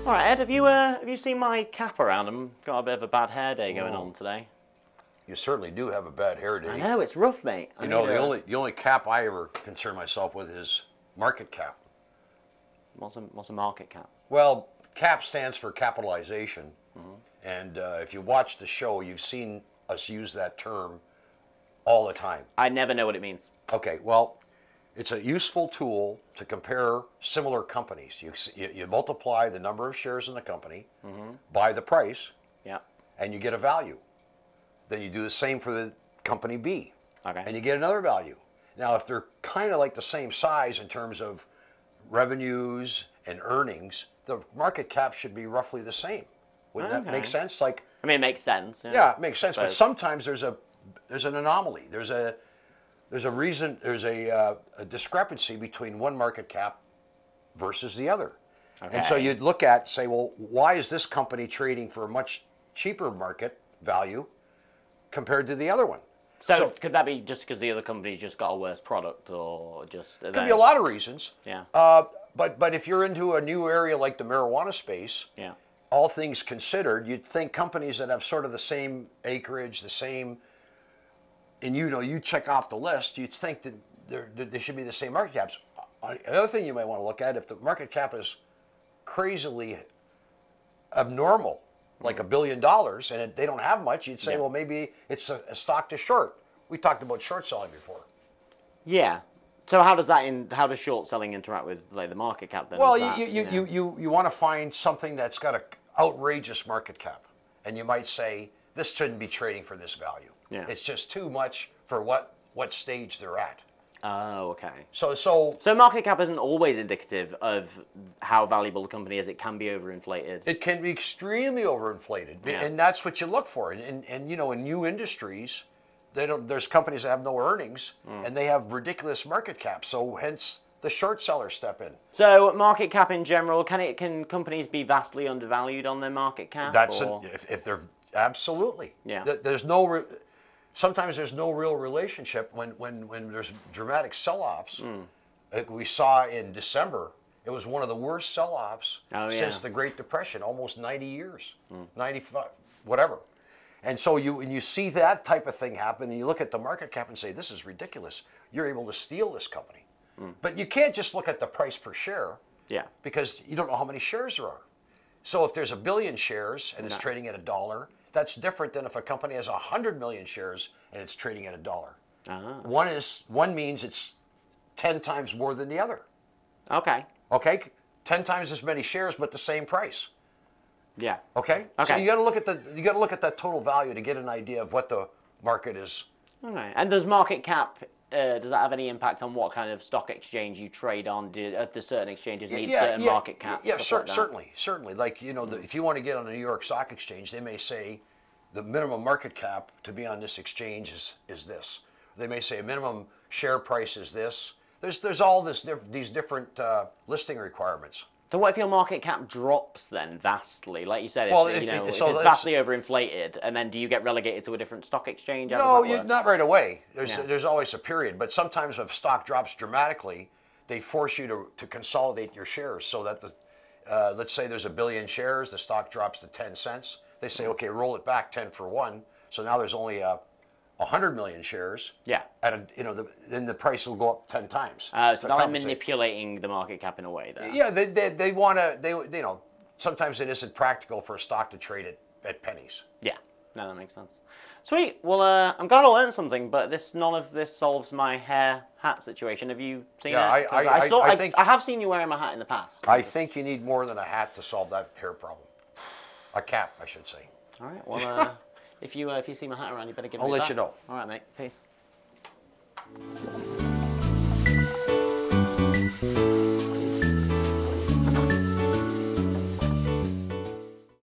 All right, Ed, have you seen my cap around? I've got a bit of a bad hair day going on today. You certainly do have a bad hair day. I know, it's rough, mate. You know, the only cap I ever concern myself with is market cap. What's a market cap? Well, cap stands for capitalization. And if you watch the show, you've seen us use that term all the time. I never know what it means. Okay, well, it's a useful tool to compare similar companies. You multiply the number of shares in the company by the price, and you get a value. Then you do the same for the company B, and you get another value. Now, if they're kind of like the same size in terms of revenues and earnings, the market cap should be roughly the same. Wouldn't that make sense? Like, I mean, it makes sense. Yeah, it makes sense. But sometimes there's an anomaly. There's a reason. There's a discrepancy between one market cap versus the other. And so you'd look at, say, well, why is this company trading for a much cheaper market value compared to the other one? So could that be just because the other company's just got a worse product, or just? Could be a lot of reasons. Yeah. But if you're into a new area like the marijuana space, all things considered, you'd think companies that have sort of the same acreage, the same, and you check off the list, you'd think that they should be the same market caps. Another thing you might want to look at, if the market cap is crazily abnormal, like $1 billion, and they don't have much, you'd say, well, maybe it's a stock to short. We talked about short selling before. Yeah. So how does short selling interact with like the market cap then? Well, you want to find something that's got an outrageous market cap, and you might say this shouldn't be trading for this value. Yeah. It's just too much for what stage they're at. Oh, okay. So market cap isn't always indicative of how valuable the company is. It can be overinflated. It can be extremely overinflated, and that's what you look for. And you know, in new industries, there's companies that have no earnings, and they have ridiculous market caps. So hence the short sellers step in. So market cap in general, can companies be vastly undervalued on their market cap? That's if they're absolutely. Yeah. There's sometimes there's no real relationship when there's dramatic sell-offs. Like we saw in December, it was one of the worst sell-offs since the Great Depression, almost 90 years, 95, whatever. And so when you see that type of thing happen, and you look at the market cap and say, this is ridiculous, you're able to steal this company. But you can't just look at the price per share, because you don't know how many shares there are. So if there's 1 billion shares and it's trading at $1, that's different than if a company has 100 million shares and it's trading at $1. One means it's 10 times more than the other. Okay. Okay, 10 times as many shares, but the same price. Yeah. Okay. So you got to look at that total value to get an idea of what the market is. Okay. And does market cap does that have any impact on what kind of stock exchange you trade on? Do certain exchanges need certain market caps? Yeah, certainly. Like, you know, if you want to get on the New York Stock Exchange, they may say the minimum market cap to be on this exchange is this. They may say a minimum share price is this. There's all these different listing requirements. So what if your market cap drops then vastly? Like you said, if it's vastly overinflated, and then do you get relegated to a different stock exchange? No, not right away. There's always a period. But sometimes if stock drops dramatically, they force you to consolidate your shares so that let's say there's 1 billion shares, the stock drops to 10 cents. They say, okay, roll it back 10 for 1. So now there's only 100 million shares. Yeah. Then the price will go up 10 times. So they're like manipulating the market cap in a way there. Yeah, they want to, sometimes it isn't practical for a stock to trade at pennies. Yeah, no, that makes sense. Sweet. Well, I'm glad I learned something, but none of this solves my hair hat situation. Have you seen it? I have seen you wearing my hat in the past. I think you need more than a hat to solve that hair problem. A cap, I should say. All right. Well, if you see my hat around, you better give me a I'll let you know. All right, mate. Peace.